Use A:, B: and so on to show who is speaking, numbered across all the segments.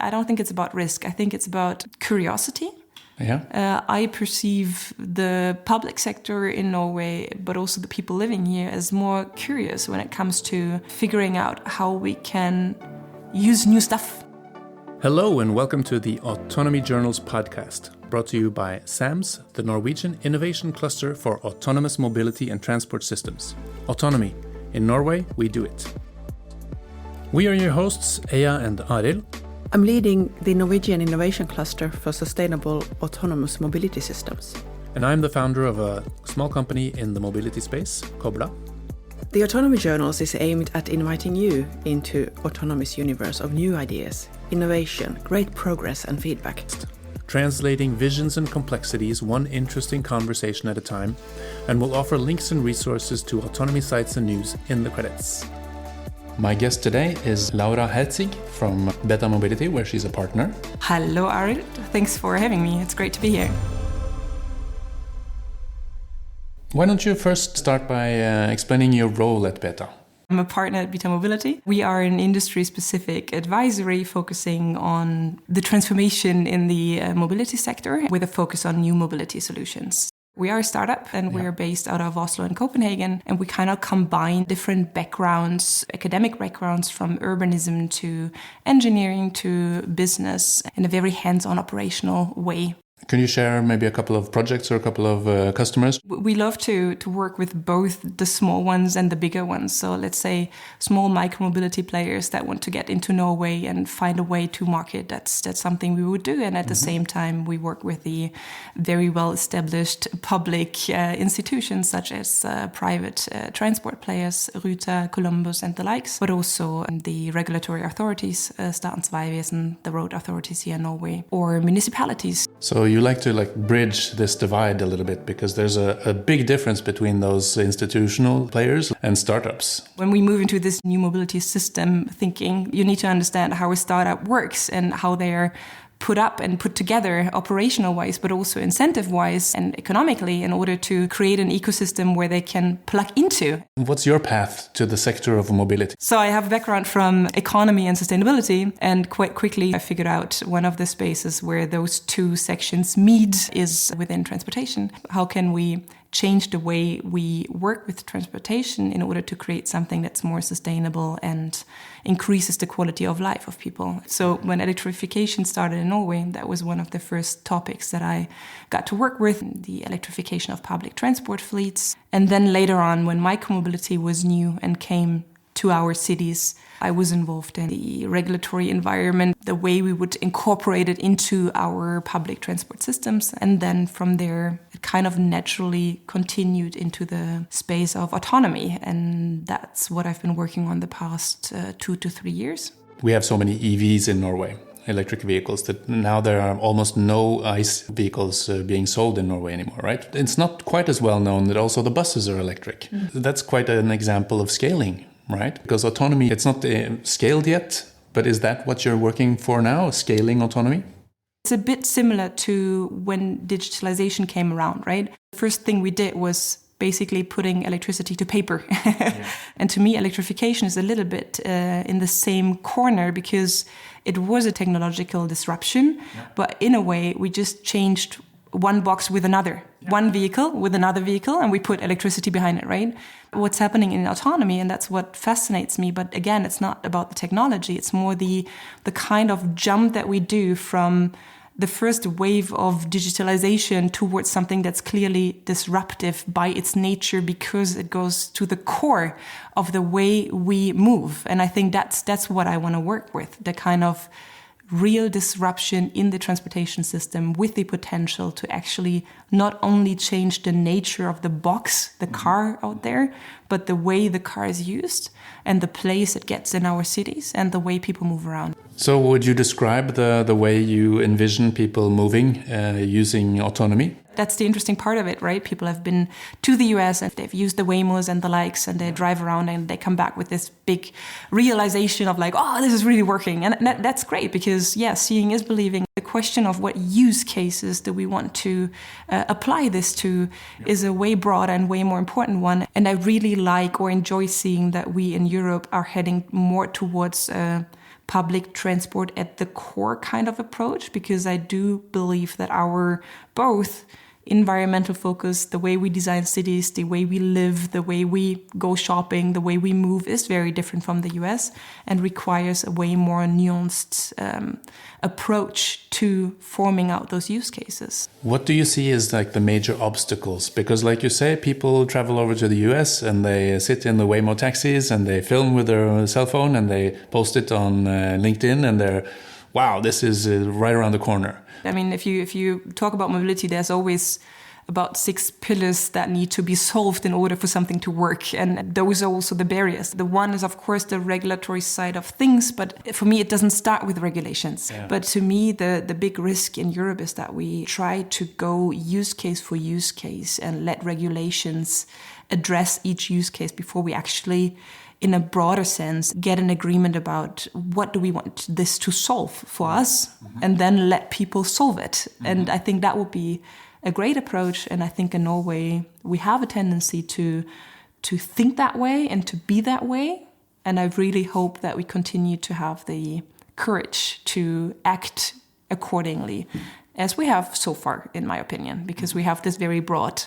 A: I don't think it's about risk. I think it's about curiosity.
B: Yeah.
A: I perceive the public sector in Norway, but also the people living here, as more curious when it comes to figuring out how we can use new stuff.
B: Hello and welcome to the Autonomy Journals podcast, brought to you by SAMS, the Norwegian Innovation Cluster for Autonomous Mobility and Transport Systems. Autonomy. In Norway, we do it. We are your hosts, Ea and Arild.
C: I'm leading the Norwegian Innovation Cluster for Sustainable Autonomous Mobility Systems.
B: And I'm the founder of a small company in the mobility space, Kobla.
C: The Autonomy Journals is aimed at inviting you into autonomous universe of new ideas, innovation, great progress and feedback.
B: Translating visions and complexities one interesting conversation at a time, and we'll offer links and resources to autonomy sites and news in the credits. My guest today is Laura Herzig from Beta Mobility, where she's a partner.
A: Hello, Arild. Thanks for having me. It's great to be here.
B: Why don't you first start by explaining your role at Beta?
A: I'm a partner at Beta Mobility. We are an industry-specific advisory focusing on the transformation in the mobility sector with a focus on new mobility solutions. We are a startup and we are based out of Oslo and Copenhagen, and we kind of combine different backgrounds, academic backgrounds from urbanism to engineering to business in a very hands-on operational way.
B: Can you share maybe a couple of projects or a couple of customers?
A: We love to work with both the small ones and the bigger ones. So let's say small micromobility players that want to get into Norway and find a way to market. That's something we would do. And at the same time, we work with the very well-established public institutions such as private transport players, Ruter, Columbus and the likes, but also the regulatory authorities, Statens Vegvesen, the road authorities here in Norway, or municipalities.
B: So you like to bridge this divide a little bit because there's a big difference between those institutional players and startups.
A: When we move into this new mobility system thinking, you need to understand how a startup works and how they're put up and put together operational-wise, but also incentive-wise and economically in order to create an ecosystem where they can plug into.
B: What's your path to the sector of mobility?
A: So I have a background from economy and sustainability, and quite quickly I figured out one of the spaces where those two sections meet is within transportation. How can we change the way we work with transportation in order to create something that's more sustainable and increases the quality of life of people? So when electrification started in Norway, that was one of the first topics that I got to work with, the electrification of public transport fleets. And then later on, when micromobility was new and came to our cities, I was involved in the regulatory environment, the way we would incorporate it into our public transport systems. And then from there, it kind of naturally continued into the space of autonomy. And that's what I've been working on the past 2 to 3 years.
B: We have so many EVs in Norway, electric vehicles, that now there are almost no ICE vehicles being sold in Norway anymore, right? It's not quite as well known that also the buses are electric. That's quite an example of scaling. Right? Because autonomy, it's not scaled yet, but is that what you're working for now, scaling autonomy?
A: It's a bit similar to when digitalization came around, right? The first thing we did was basically putting electricity to paper. And to me, electrification is a little bit in the same corner because it was a technological disruption, but in a way, we just changed one box with another, one vehicle with another vehicle, and we put electricity behind it, right? What's happening in autonomy, and that's what fascinates me, but again, it's not about the technology, it's more the kind of jump that we do from the first wave of digitalization towards something that's clearly disruptive by its nature because it goes to the core of the way we move. And I think that's what I want to work with, the kind of real disruption in the transportation system with the potential to actually not only change the nature of the box, the car out there, but the way the car is used and the place it gets in our cities and the way people move around.
B: So would you describe the way you envision people moving using autonomy?
A: That's the interesting part of it, right? People have been to the US and they've used the Waymos and the likes and they drive around and they come back with this big realization of oh, this is really working. And that's great because, seeing is believing. The question of what use cases do we want to apply this to is a way broader and way more important one. And I really like or enjoy seeing that we in Europe are heading more towards public transport at the core kind of approach, because I do believe that our both environmental focus, the way we design cities, the way we live, the way we go shopping, the way we move is very different from the US and requires a way more nuanced approach to forming out those use cases.
B: What do you see as like the major obstacles? Because like you say, people travel over to the US and they sit in the Waymo taxis and they film with their cell phone and they post it on LinkedIn and they're, wow, this is right around the corner.
A: I mean, if you talk about mobility, there's always about 6 pillars that need to be solved in order for something to work. And those are also the barriers. The one is, of course, the regulatory side of things. But for me, it doesn't start with regulations. Yeah. But to me, the big risk in Europe is that we try to go use case for use case and let regulations address each use case before we actually, in a broader sense, get an agreement about what do we want this to solve for us, and then let people solve it. And I think that would be a great approach. And I think in Norway, we have a tendency to think that way and to be that way. And I really hope that we continue to have the courage to act accordingly, as we have so far, in my opinion, because we have this very broad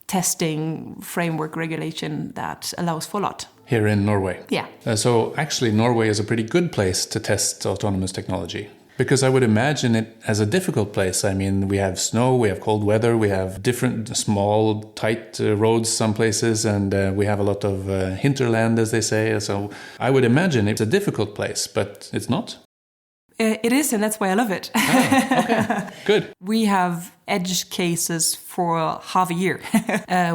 A: testing framework regulation that allows for a lot.
B: Here in Norway?
A: Yeah.
B: So actually Norway is a pretty good place to test autonomous technology. Because I would imagine it as a difficult place. I mean, we have snow, we have cold weather, we have different small, tight roads some places, and we have a lot of hinterland, as they say. So I would imagine it's a difficult place, but it's not.
A: It is, and that's why I love it.
B: Oh, okay, good.
A: We have edge cases for half a year,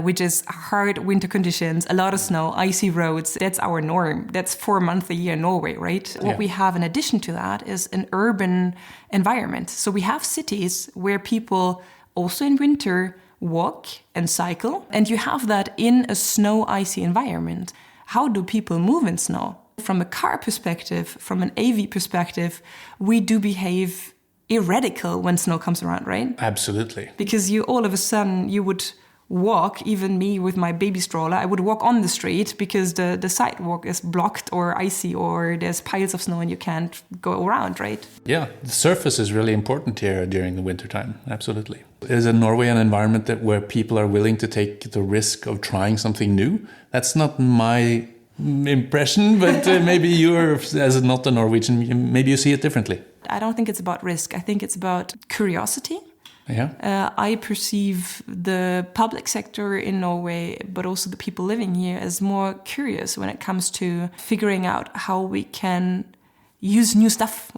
A: which is hard winter conditions, a lot of snow, icy roads. That's our norm. That's 4 months a year in Norway, right? Yeah. What we have in addition to that is an urban environment. So we have cities where people also in winter walk and cycle, and you have that in a snow, icy environment. How do people move in snow? From a car perspective, from an AV perspective, we do behave irradical when snow comes around, right?
B: Absolutely.
A: Because you all of a sudden, you would walk, even me with my baby stroller, I would walk on the street because the sidewalk is blocked or icy or there's piles of snow and you can't go around, right?
B: Yeah, the surface is really important here during the wintertime. Absolutely. Is Norway an environment where people are willing to take the risk of trying something new? That's not my impression, but maybe you're, as not a Norwegian, maybe you see it differently.
A: I don't think it's about risk. I think it's about curiosity.
B: Yeah.
A: I perceive the public sector in Norway, but also the people living here, as more curious when it comes to figuring out how we can use new stuff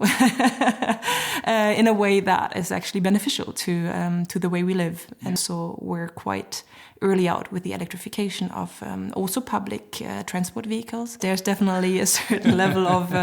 A: in a way that is actually beneficial to the way we live. And so we're quite early out with the electrification of also public transport vehicles. There's definitely a certain level of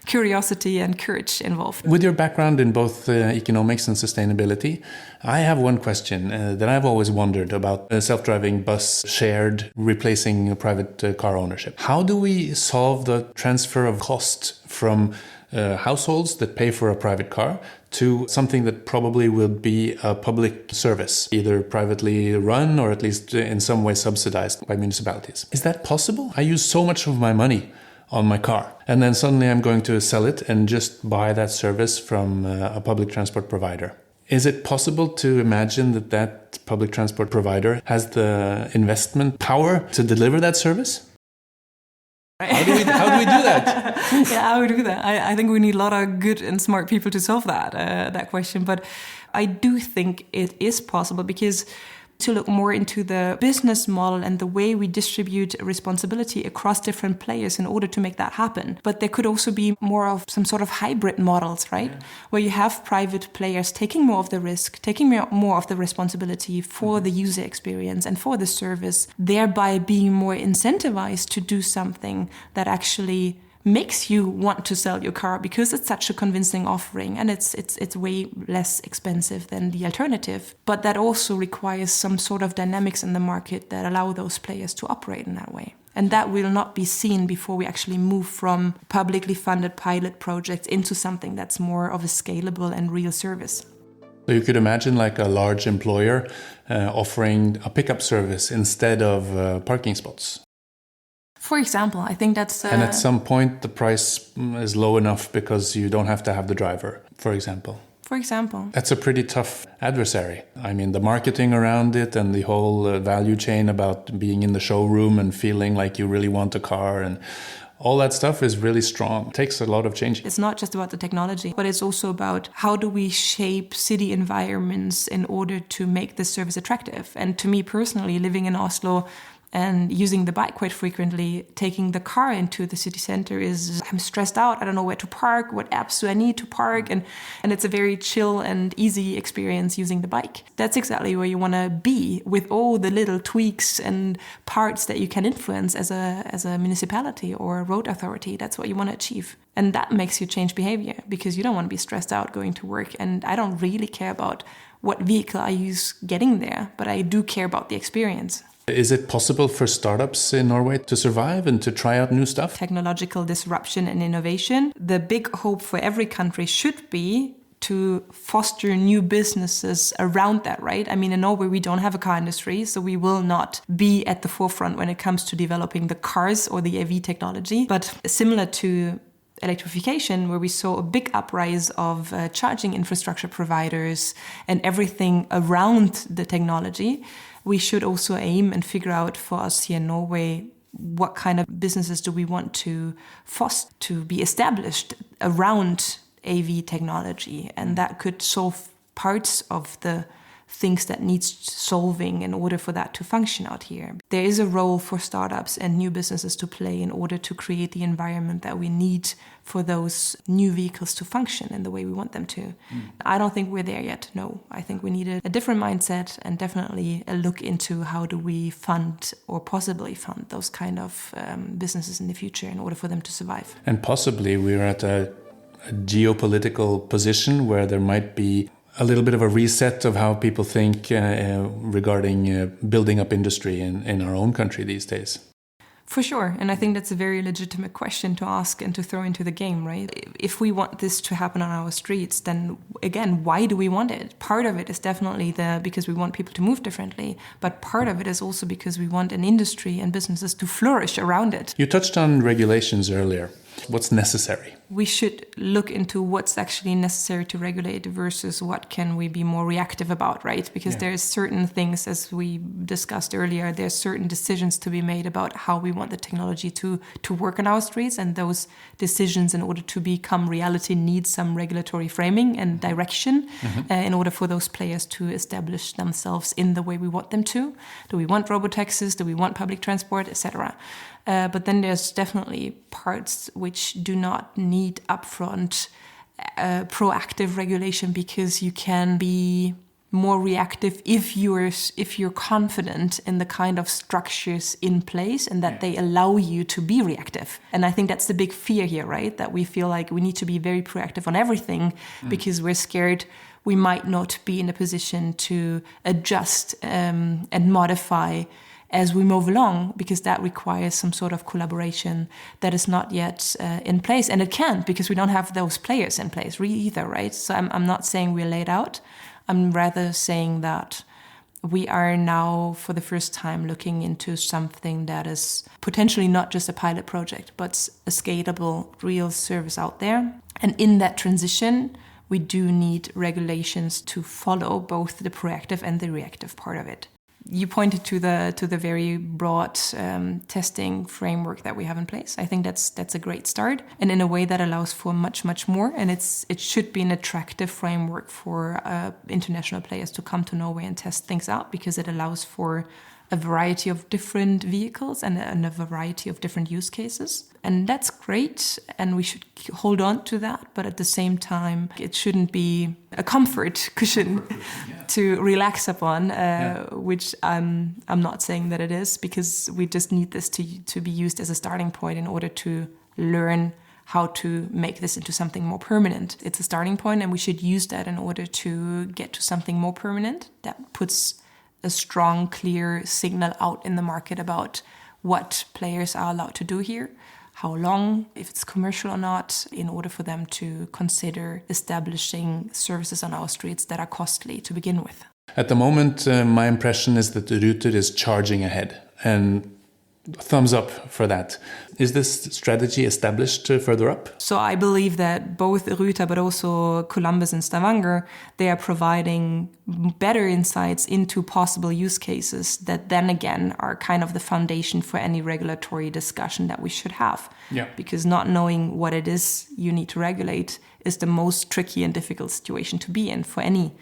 A: curiosity and courage involved.
B: With your background in both economics and sustainability, I have one question that I've always wondered about self-driving bus shared replacing private car ownership. How do we solve the transfer of cost from households that pay for a private car to something that probably will be a public service, either privately run or at least in some way subsidized by municipalities? Is that possible? I use so much of my money on my car, and then suddenly I'm going to sell it and just buy that service from a public transport provider. Is it possible to imagine that public transport provider has the investment power to deliver that service? How do we do that?
A: Yeah, how do we do that? I think we need a lot of good and smart people to solve that question. But I do think it is possible, because to look more into the business model and the way we distribute responsibility across different players in order to make that happen. But there could also be more of some sort of hybrid models, right? Yeah. Where you have private players taking more of the risk, taking more of the responsibility for the user experience and for the service, thereby being more incentivized to do something that actually makes you want to sell your car because it's such a convincing offering and it's way less expensive than the alternative. But that also requires some sort of dynamics in the market that allow those players to operate in that way. And that will not be seen before we actually move from publicly funded pilot projects into something that's more of a scalable and real service.
B: So you could imagine like a large employer offering a pickup service instead of parking spots.
A: For example, I think that's...
B: And at some point, the price is low enough because you don't have to have the driver, for example.
A: For example.
B: That's a pretty tough adversary. I mean, the marketing around it and the whole value chain about being in the showroom and feeling like you really want a car and all that stuff is really strong. It takes a lot of change.
A: It's not just about the technology, but it's also about how do we shape city environments in order to make this service attractive. And to me personally, living in Oslo and using the bike quite frequently, taking the car into the city center I'm stressed out. I don't know where to park, what apps do I need to park? And it's a very chill and easy experience using the bike. That's exactly where you want to be with all the little tweaks and parts that you can influence as a municipality or a road authority. That's what you want to achieve. And that makes you change behavior because you don't want to be stressed out going to work. And I don't really care about what vehicle I use getting there, but I do care about the experience.
B: Is it possible for startups in Norway to survive and to try out new stuff?
A: Technological disruption and innovation. The big hope for every country should be to foster new businesses around that, right? I mean, in Norway, we don't have a car industry, so we will not be at the forefront when it comes to developing the cars or the AV technology. But similar to electrification, where we saw a big uprise of charging infrastructure providers and everything around the technology, we should also aim and figure out for us here in Norway what kind of businesses do we want to foster, to be established around AV technology. And that could solve parts of the things that needs solving in order for that to function out here. There is a role for startups and new businesses to play in order to create the environment that we need for those new vehicles to function in the way we want them to. I don't think we're there yet, no. I think we need a different mindset and definitely a look into how do we fund or possibly fund those kind of businesses in the future in order for them to survive.
B: And possibly we're at a geopolitical position where there might be a little bit of a reset of how people think regarding building up industry in our own country these days.
A: For sure. And I think that's a very legitimate question to ask and to throw into the game, right? If we want this to happen on our streets, then again, why do we want it? Part of it is definitely because we want people to move differently. But part of it is also because we want an industry and businesses to flourish around it.
B: You touched on regulations earlier. What's necessary?
A: We should look into what's actually necessary to regulate versus what can we be more reactive about, right? Because there's certain things, as we discussed earlier, there's certain decisions to be made about how we want the technology to work on our streets. And those decisions, in order to become reality, need some regulatory framing and direction in order for those players to establish themselves in the way we want them to. Do we want robotaxis? Do we want public transport, etc.? But then there's definitely parts which do not need upfront proactive regulation, because you can be more reactive if you're confident in the kind of structures in place and that they allow you to be reactive. And I think that's the big fear here, right? That we feel like we need to be very proactive on everything because we're scared we might not be in a position to adjust and modify as we move along, because that requires some sort of collaboration that is not yet in place. And it can't, because we don't have those players in place either, right? So I'm not saying we're laid out. I'm rather saying that we are now, for the first time, looking into something that is potentially not just a pilot project, but a scalable, real service out there. And in that transition, we do need regulations to follow both the proactive and the reactive part of it. You pointed to the very broad testing framework that we have in place. I think that's a great start, and in a way that allows for much more. And it should be an attractive framework for international players to come to Norway and test things out, because it allows for a variety of different vehicles and a variety of different use cases. And that's great, and we should hold on to that. But at the same time, it shouldn't be a comfort cushion to relax upon, which I'm not saying that it is, because we just need this to be used as a starting point in order to learn how to make this into something more permanent. It's a starting point, and we should use that in order to get to something more permanent that puts a strong, clear signal out in the market about what players are allowed to do here, how long, if it's commercial or not, in order for them to consider establishing services on our streets that are costly to begin with.
B: At the moment, my impression is that the Ruter is charging ahead. And thumbs up for that. Is this strategy established further up?
A: So I believe that both Ruter but also Columbus and Stavanger, they are providing better insights into possible use cases that then again are kind of the foundation for any regulatory discussion that we should have.
B: Yeah.
A: Because not knowing what it is you need to regulate is the most tricky and difficult situation to be in for any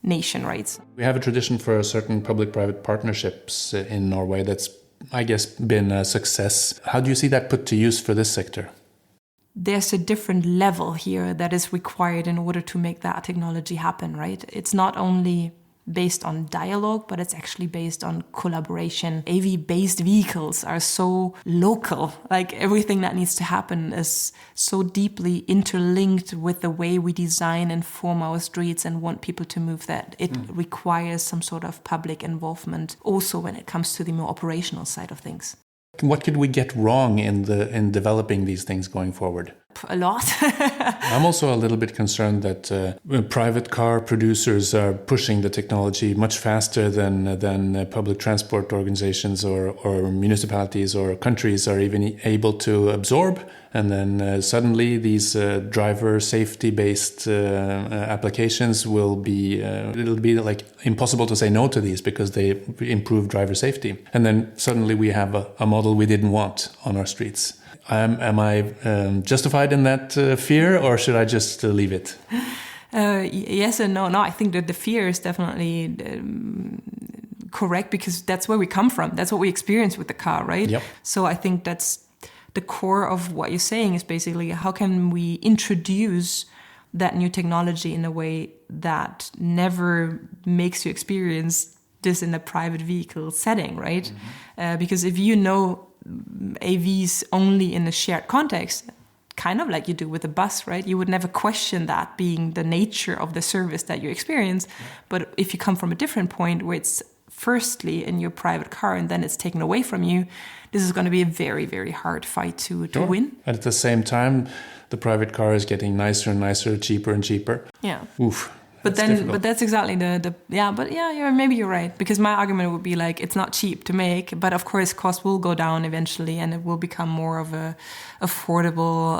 A: nation, right?
B: We have a tradition for certain public-private partnerships in Norway that's, I guess, been a success. How do you see that put to use for this sector?
A: There's a different level here that is required in order to make that technology happen, right? It's not only based on dialogue, but it's actually based on collaboration. AV-based vehicles are so local. Like everything that needs to happen is so deeply interlinked with the way we design and form our streets and want people to move that it requires some sort of public involvement also when it comes to the more operational side of things.
B: What could we get wrong in developing these things going forward?
A: A lot.
B: I'm also a little bit concerned that private car producers are pushing the technology much faster than public transport organizations or municipalities or countries are even able to absorb. And then suddenly these driver safety-based applications will be, it'll be like impossible to say no to these because they improve driver safety. And then suddenly we have a model we didn't want on our streets. Am I justified in that fear, or should I just leave it?
A: Yes and no. No, I think that the fear is definitely correct because that's where we come from. That's what we experience with the car, right?
B: Yep.
A: So I think that's the core of what you're saying is basically how can we introduce that new technology in a way that never makes you experience this in a private vehicle setting, right? Mm-hmm. Because if you know AVs only in a shared context, kind of like you do with a bus, right? You would never question that being the nature of the service that you experience. Yeah. But if you come from a different point where it's firstly in your private car and then it's taken away from you, this is going to be a very, very hard fight to win.
B: And at the same time, the private car is getting nicer and nicer, cheaper and cheaper.
A: Yeah.
B: Oof.
A: But that's exactly maybe you're right. Because my argument would be like, it's not cheap to make, but of course cost will go down eventually and it will become more of a affordable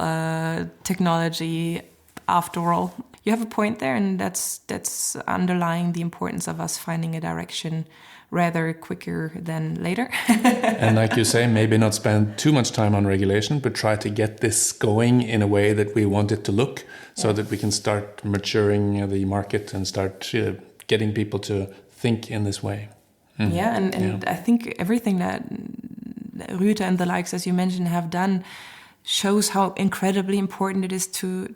A: technology after all. You have a point there, and that's underlying the importance of us finding a direction rather quicker than later.
B: And like you say, maybe not spend too much time on regulation, but try to get this going in a way that we want it to look so that we can start maturing the market and start getting people to think in this way. Mm-hmm.
A: Yeah, and I think everything that Ruter and the likes, as you mentioned, have done shows how incredibly important it is to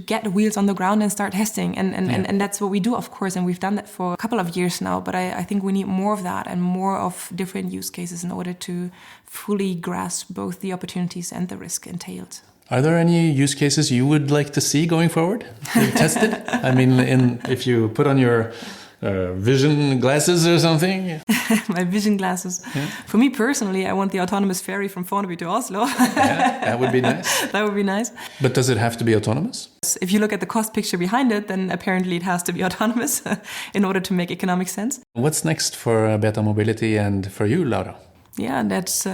A: get wheels on the ground and start testing. And that's what we do, of course, and we've done that for a couple of years now, but I think we need more of that and more of different use cases in order to fully grasp both the opportunities and the risk entailed.
B: Are there any use cases you would like to see going forward? Tested? I mean, if you put on your vision glasses or something?
A: My vision glasses. Yeah. For me personally, I want the autonomous ferry from Fornebu to Oslo.
B: Yeah, that would be nice.
A: That would be nice.
B: But does it have to be autonomous?
A: If you look at the cost picture behind it, then apparently it has to be autonomous in order to make economic sense.
B: What's next for Beta Mobility and for you, Laura?
A: Yeah, that's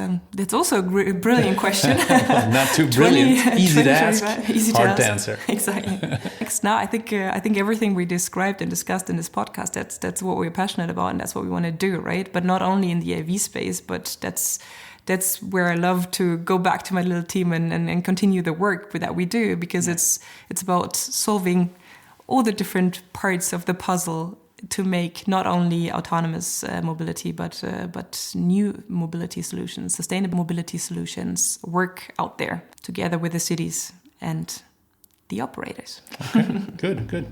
A: also a brilliant question.
B: Not too brilliant. Easy to ask, hard to answer.
A: Exactly. Now, I think everything we described and discussed in this podcast, that's what we're passionate about and that's what we want to do, right? But not only in the AV space, but that's where I love to go back to my little team and continue the work that we do, because it's about solving all the different parts of the puzzle to make not only autonomous mobility, but new mobility solutions, sustainable mobility solutions work out there together with the cities and the operators.
B: Okay, good.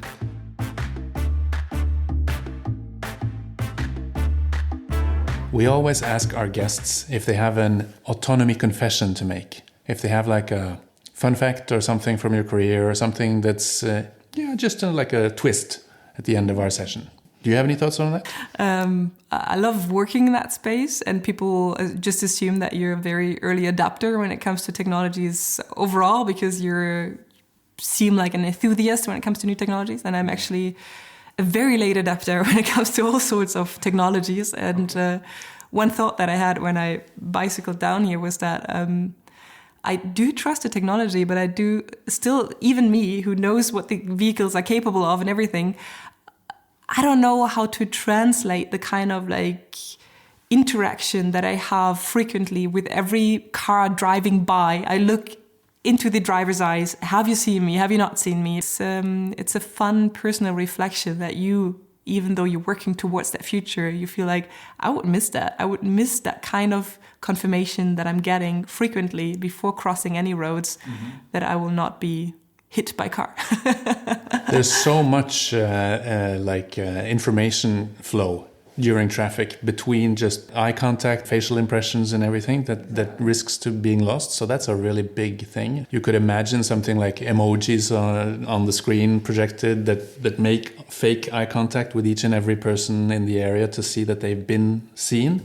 B: We always ask our guests if they have an autonomy confession to make, if they have like a fun fact or something from your career or something that's just like a twist at the end of our session. Do you have any thoughts on that?
A: I love working in that space, and people just assume that you're a very early adopter when it comes to technologies overall, because you seem like an enthusiast when it comes to new technologies, and I'm actually a very late adapter when it comes to all sorts of technologies. And one thought that I had when I bicycled down here was that I do trust the technology, but I do still, even me who knows what the vehicles are capable of and everything, I don't know how to translate the kind of like interaction that I have frequently with every car driving by. I look into the driver's eyes. Have you seen me? Have you not seen me? It's a fun personal reflection that you, even though you're working towards that future, you feel like, I would miss that. I would miss that kind of confirmation that I'm getting frequently before crossing any roads, that I will not be hit by car.
B: There's so much information flow during traffic between just eye contact, facial impressions and everything that risks to being lost. So that's a really big thing. You could imagine something like emojis on the screen projected that make fake eye contact with each and every person in the area to see that they've been seen.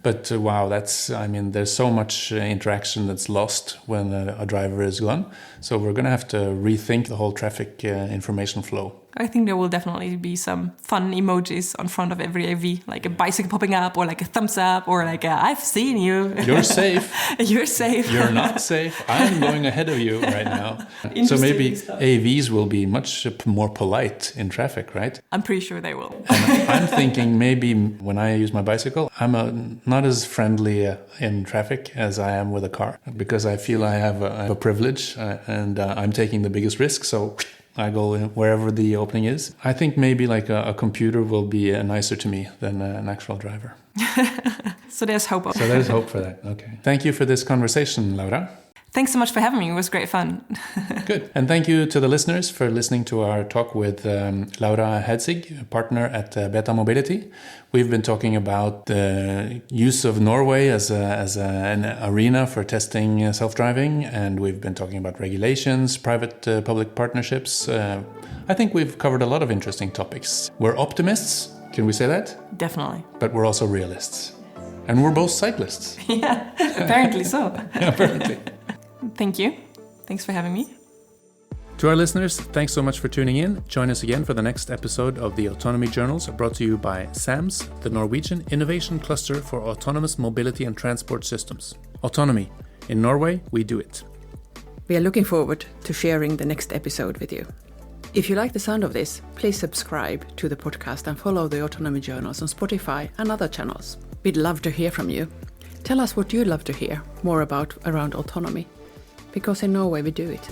B: But wow, there's so much interaction that's lost when a driver is gone. So we're going to have to rethink the whole traffic information flow.
A: I think there will definitely be some fun emojis on front of every AV, like a bicycle popping up or like a thumbs up or like I've seen you.
B: You're safe.
A: You're safe.
B: You're not safe. I'm going ahead of you right now. So maybe stuff. AVs will be much more polite in traffic, right?
A: I'm pretty sure they will.
B: And I'm thinking maybe when I use my bicycle, I'm not as friendly in traffic as I am with a car, because I feel I have a privilege and I'm taking the biggest risk. So I go wherever the opening is. I think maybe like a computer will be nicer to me than an actual driver.
A: So there's hope.
B: So there's hope for that. Okay. Thank you for this conversation, Laura.
A: Thanks so much for having me. It was great fun.
B: Good. And thank you to the listeners for listening to our talk with Laura Herzig, a partner at Beta Mobility. We've been talking about the use of Norway as an arena for testing self-driving, and we've been talking about regulations, private-public partnerships. I think we've covered a lot of interesting topics. We're optimists, can we say that?
A: Definitely.
B: But we're also realists. And we're both cyclists.
A: Yeah, apparently so.
B: Apparently.
A: Thank you. Thanks for having me.
B: To our listeners, thanks so much for tuning in. Join us again for the next episode of the Autonomy Journals, brought to you by SAMS, the Norwegian Innovation Cluster for Autonomous Mobility and Transport Systems. Autonomy. In Norway, we do it.
C: We are looking forward to sharing the next episode with you. If you like the sound of this, please subscribe to the podcast and follow the Autonomy Journals on Spotify and other channels. We'd love to hear from you. Tell us what you'd love to hear more about around autonomy, because in Norway we do it.